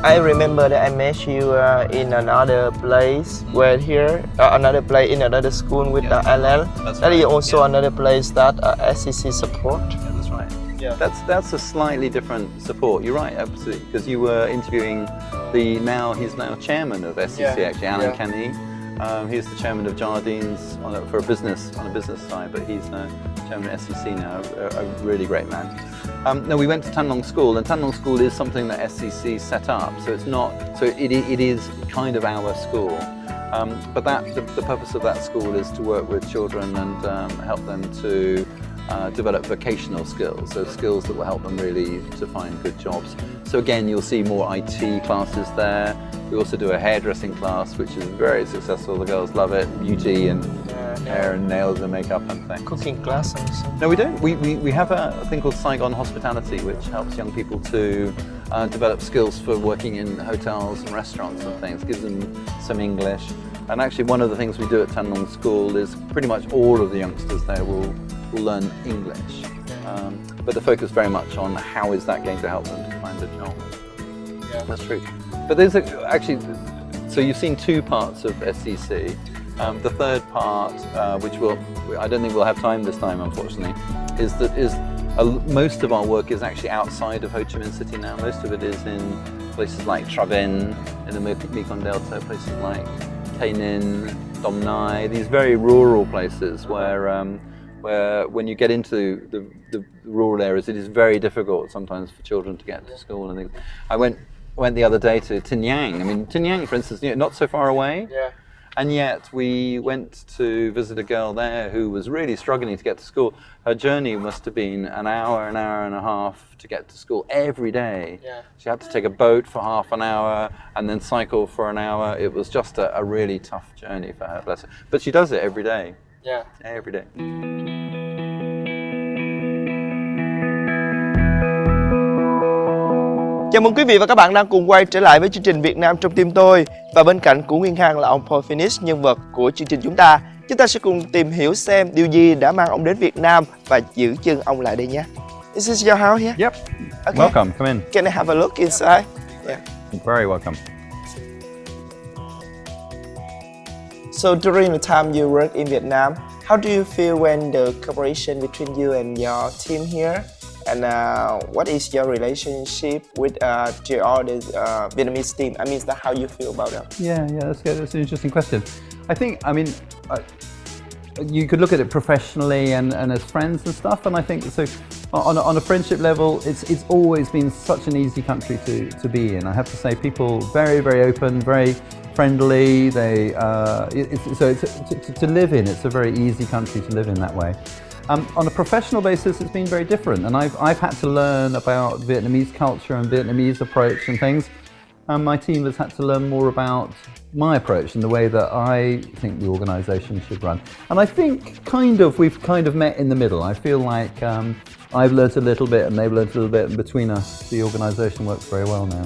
I remember that I met you in another place. Where here, another place in another school with LL. That is also another place that SCC support. Yeah, that's right. Yeah. That's a slightly different support. You're right, absolutely, because you were interviewing he's now chairman of SCC actually, Alan Kenny. He's the chairman of Jardines on a business side, but he's chairman of SCC now, a really great man. No, we went to Tan Long School, and Tan Long School is something that SCC set up, so it's not, so it is kind of our school. But the purpose of that school is to work with children and help them to develop vocational skills, so skills that will help them really to find good jobs. So again, you'll see more IT classes there. We also do a hairdressing class, which is very successful. The girls love it, beauty and hair and nails and makeup and things. Cooking class also. No, we don't. We have a thing called Saigon Hospitality, which helps young people to develop skills for working in hotels and restaurants and things, gives them some English. And actually one of the things we do at Tan Long School is pretty much all of the youngsters there will learn English. But the focus very much on how is that going to help them to find a job. Yeah. That's true. But there's actually, so you've seen two parts of SCC. The third part, which I don't think we'll have time this time, unfortunately, is most of our work is actually outside of Ho Chi Minh City now. Most of it is in places like Tra Vinh, in the Mekong Delta, places like Tay Ninh, Dom Nai, these very rural places where when you get into the rural areas, it is very difficult sometimes for children to get to school and things. I went the other day to Tin Yang. I mean, Tin Yang, for instance, not so far away. Yeah. And yet we went to visit a girl there who was really struggling to get to school. Her journey must have been an hour and a half to get to school every day. Yeah. She had to take a boat for half an hour and then cycle for an hour. It was just a really tough journey for her, bless her. But she does it every day. Yeah. Every day. Chào mừng quý vị và các bạn đang cùng quay trở lại với chương trình Việt Nam trong tim tôi. Và bên cạnh của Nguyên Khang là ông Finnis, nhân vật của chương trình chúng ta. Chúng ta sẽ cùng tìm hiểu xem điều gì đã mang ông đến Việt Nam và giữ chân ông lại đây nhé. Is this your house here? Yep. Okay. Welcome. Come in. Can I have a look inside? Yeah. Very welcome. So during the time you work in Vietnam, how do you feel when the cooperation between you and your team here? And what is your relationship with the other Vietnamese team? I mean, is that how you feel about them? Yeah, that's good. That's an interesting question. I think, you could look at it professionally and as friends and stuff. And I think so. On a friendship level, it's always been such an easy country to be in. I have to say, people very, very open, very friendly. They to live in. It's a very easy country to live in that way. On a professional basis, it's been very different, and I've had to learn about Vietnamese culture and Vietnamese approach and things. My team has had to learn more about my approach and the way that I think the organisation should run. And I think we've kind of met in the middle. I feel like I've learnt a little bit and they've learnt a little bit, and between us, the organisation works very well now.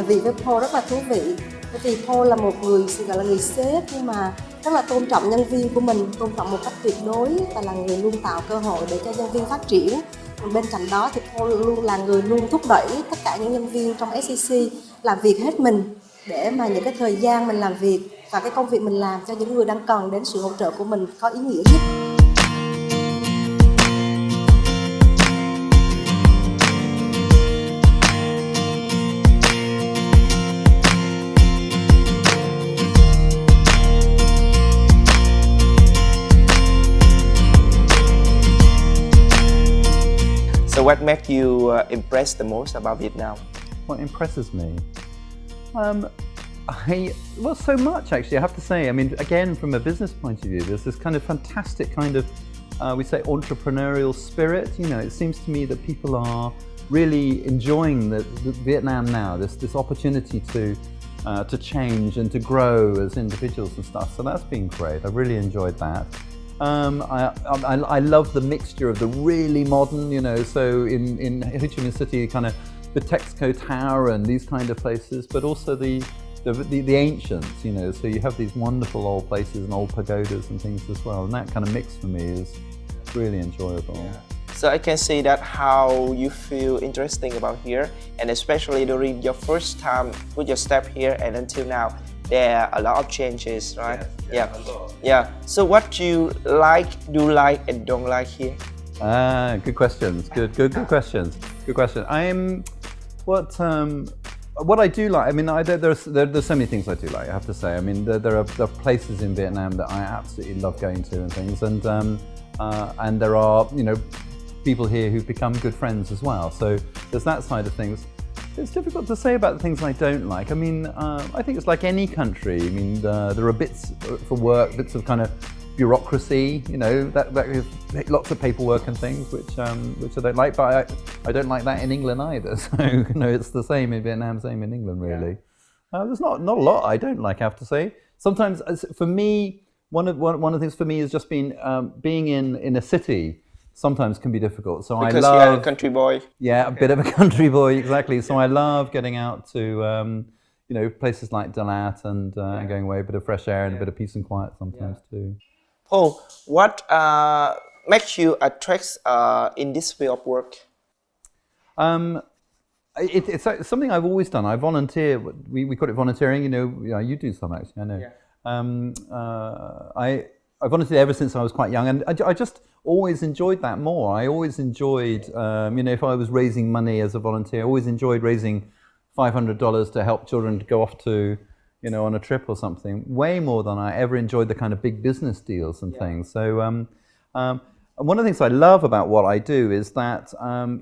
Vì với Paul rất là thú vị, bởi vì Paul là một người gọi là người sếp nhưng mà rất là tôn trọng nhân viên của mình, tôn trọng một cách tuyệt đối và là người luôn tạo cơ hội để cho nhân viên phát triển. Bên cạnh đó thì Paul luôn là người luôn thúc đẩy tất cả những nhân viên trong SCC làm việc hết mình để mà những cái thời gian mình làm việc và cái công việc mình làm cho những người đang cần đến sự hỗ trợ của mình có ý nghĩa nhất. So what makes you impressed the most about Vietnam? What impresses me? Well, so much actually, I have to say. I mean, again, from a business point of view, there's this kind of fantastic kind of, we say, entrepreneurial spirit. You know, it seems to me that people are really enjoying the Vietnam now, this opportunity to change and to grow as individuals and stuff. So that's been great. I really enjoyed that. I love the mixture of the really modern, you know, so in Ho Chi Minh City, kind of the Texaco Tower and these kind of places, but also the ancients, you know, so you have these wonderful old places and old pagodas and things as well, and that kind of mix for me is really enjoyable. So I can see that how you feel interesting about here, and especially during your first time put your step here and until now, there are a lot of changes, right? Yes, a lot. Yeah. So what do you like, and don't like here? Good questions. Good questions. Good question. What I do like, I mean, there's so many things I do like, I have to say. I mean, there are places in Vietnam that I absolutely love going to and things, and there are, you know, people here who've become good friends as well. So there's that side of things. It's difficult to say about the things I don't like. I mean, I think it's like any country. I mean, there are bits for work, bits of kind of bureaucracy, you know, that lots of paperwork and things, which I don't like. But I don't like that in England either. So you know, it's the same in Vietnam, same in England, really. There's not a lot I don't like, I have to say. Sometimes, for me, one of the things for me is just being in a city. Sometimes can be difficult. So because I love, you're a country boy. Yeah, a bit of a country boy, exactly. So I love getting out to you know, places like Dalat and going away, a bit of fresh air and a bit of peace and quiet sometimes too. Paul, what makes you attract in this field of work? It's something I've always done. I volunteer. We call it volunteering. You know, you do some actually. I know. Yeah. I volunteered ever since I was quite young, and I just always enjoyed that more. I always enjoyed, you know, if I was raising money as a volunteer, I always enjoyed raising $500 to help children to go off to, you know, on a trip or something, way more than I ever enjoyed the kind of big business deals and things. So one of the things I love about what I do is that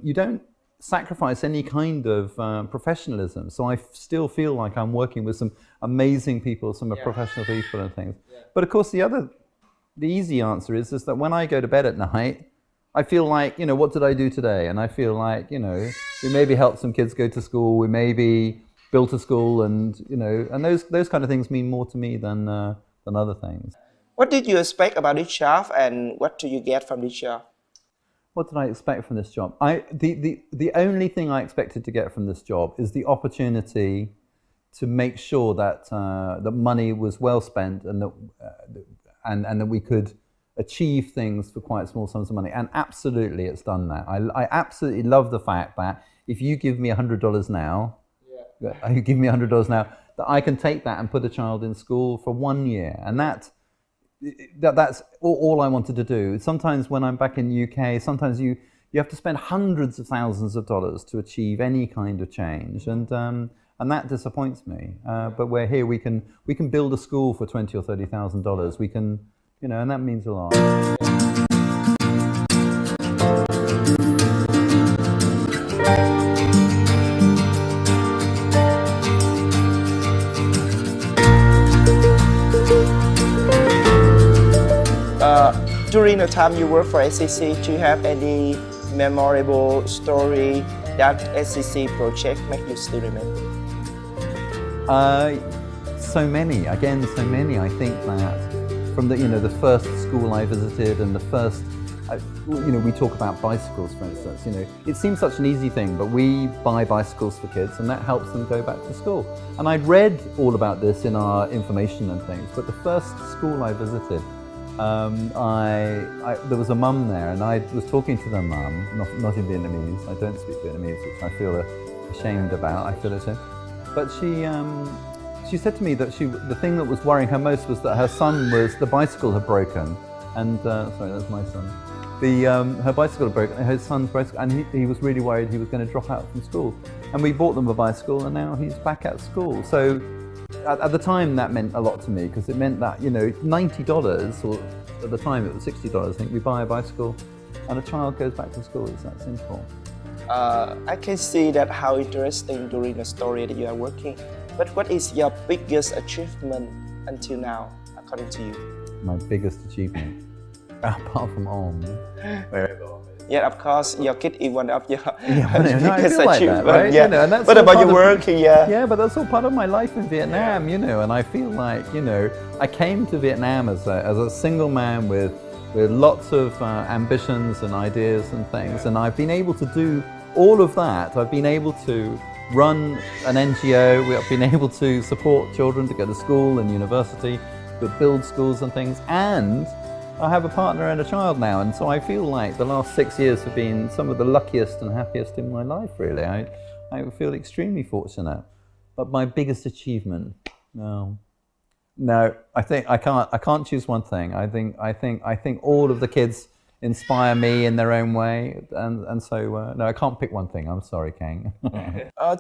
you don't sacrifice any kind of professionalism. So I still feel like I'm working with some amazing people, some professional people and things. But of course, the easy answer is that when I go to bed at night, I feel like, you know, what did I do today? And I feel like, you know, we maybe helped some kids go to school, we maybe built a school, and, you know, and those kind of things mean more to me than other things. What did you expect about this job, and what do you get from this job? What did I expect from this job? The only thing I expected to get from this job is the opportunity to make sure that that money was well spent, and that and that we could achieve things for quite small sums of money. And absolutely, it's done that. I absolutely love the fact that if you give me $100 now, you give me $100 now, that I can take that and put a child in school for 1 year, and that's all I wanted to do. Sometimes when I'm back in the UK, sometimes you have to spend hundreds of thousands of dollars to achieve any kind of change, and that disappoints me. But we're here, we can build a school for $20,000 or $30,000. We can, you know, and that means a lot. During the time you work for SCC, do you have any memorable story that SCC project make you still remember? So many. I think that from the first school I visited and the first, you know, we talk about bicycles, for instance. You know, it seems such an easy thing, but we buy bicycles for kids, and that helps them go back to school. And I'd read all about this in our information and things, but the first school I visited, there was a mum there, and I was talking to the mum, not in Vietnamese. I don't speak Vietnamese, which I feel ashamed about. I feel ashamed. But she said to me that the thing that was worrying her most was that the bicycle had broken, and sorry, that's my son. Her bicycle had broken, her son's bicycle, and he was really worried he was going to drop out from school. And we bought them a bicycle, and now he's back at school. So at the time, that meant a lot to me, because it meant that, you know, $90, or at the time it was $60, I think, we buy a bicycle and a child goes back to school. It's that simple. I can see that how interesting during the story that you are working. But what is your biggest achievement until now, according to you? My biggest achievement, apart from Om. Yeah, of course, your kid is one of your biggest achievements. Right? Yeah. You know, and that's what about your work? Yeah, but that's all part of my life in Vietnam, you know. And I feel like, you know, I came to Vietnam as a single man with lots of ambitions and ideas and things, and I've been able to do all of that. I've been able to run an NGO. We've been able to support children to go to school and university, to build schools and things, and I have a partner and a child now, and so I feel like the last 6 years have been some of the luckiest and happiest in my life, really. I feel extremely fortunate. But my biggest achievement, no, I think I can't choose one thing. I think all of the kids inspire me in their own way, and so no, I can't pick one thing. I'm sorry, Kang.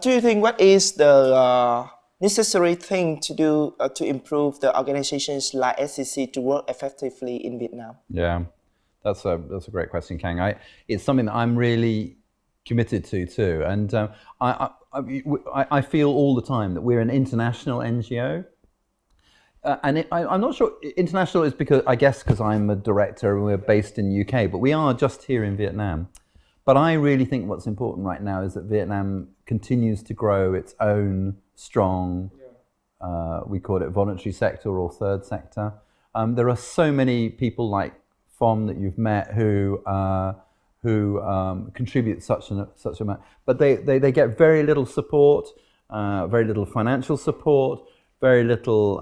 Do you think what is the necessary thing to do to improve the organizations like SCC to work effectively in Vietnam? Yeah, that's a great question, Kang. It's something that I'm really committed to too, and I feel all the time that we're an international NGO. I'm not sure international is because I'm a director and we're based in UK, but we are just here in Vietnam. But I really think what's important right now is that Vietnam continues to grow its own strong, we call it voluntary sector or third sector. There are so many people like Phong that you've met who contribute such amount, but they get very little support, very little financial support, very little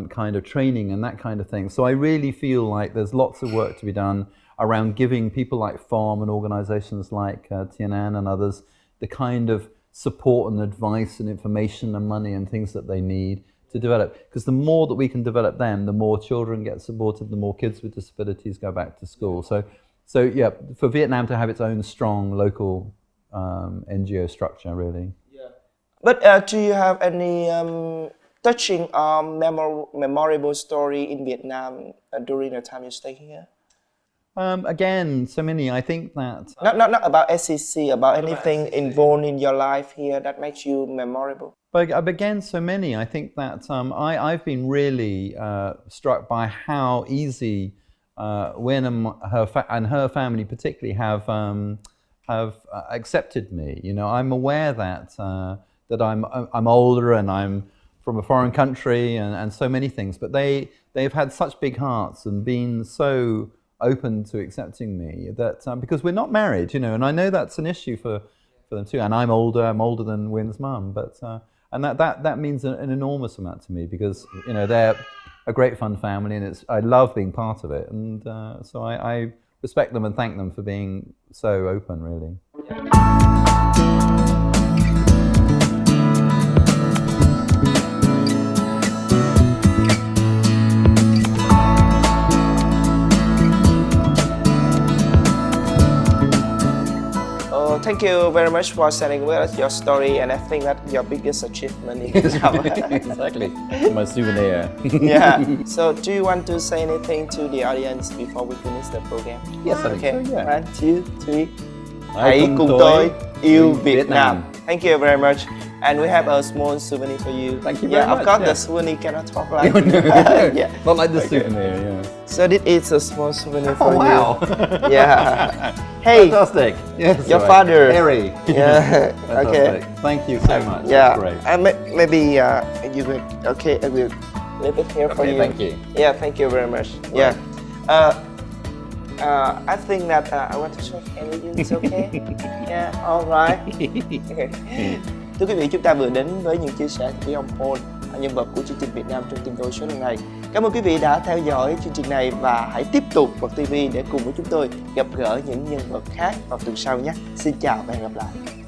kind of training and that kind of thing. So I really feel like there's lots of work to be done around giving people like Phong and organizations like Tian and others the kind of support and advice and information and money and things that they need to develop. Because the more that we can develop them, the more children get supported, the more kids with disabilities go back to school. So yeah, for Vietnam to have its own strong local NGO structure, really. Yeah. But do you have any touching memorable story in Vietnam during the time you stay here? Again, so many. I think that not about SCC, about anything involved in your life here that makes you memorable. But again, so many. I think that I've been really struck by how easy Win and her family particularly have accepted me. You know, I'm aware that that I'm older and I'm from a foreign country and so many things, but they've had such big hearts and been so open to accepting me that because we're not married, you know, and I know that's an issue for them too. And I'm older than Win's mum, but and that means an enormous amount to me because, you know, they're a great fun family and I love being part of it, and so I respect them and thank them for being so open, really. Thank you very much for sharing with us your story, and I think that your biggest achievement in Vietnam. Exactly, my souvenir. Yeah. So, do you want to say anything to the audience before we finish the program? Yes, I think so, yeah. 1, 2, 3. Hãy cùng tôi yêu Việt Nam. Thank you very much. And we have a small souvenir for you. Thank you very much. Of course, the souvenir cannot talk like yeah. Not like the souvenir, yeah. So this is a small souvenir for you. Wow. Yeah. Hey. Fantastic. Yes. Your father. Harry. Yeah. Okay. Thank you so much. Yeah. That's great. Maybe you will. Okay, I will leave it here for you. Thank you. Yeah. Thank you very much. Right. Yeah. I think that I want to shake hand with you. It's okay. Yeah. All right. Okay. Thưa quý vị, chúng ta vừa đến với những chia sẻ của ông Paul, nhân vật của chương trình Việt Nam trong Tìm Tôi số lần này. Cảm ơn quý vị đã theo dõi chương trình này và hãy tiếp tục bật TV để cùng với chúng tôi gặp gỡ những nhân vật khác vào tuần sau nhé. Xin chào và hẹn gặp lại.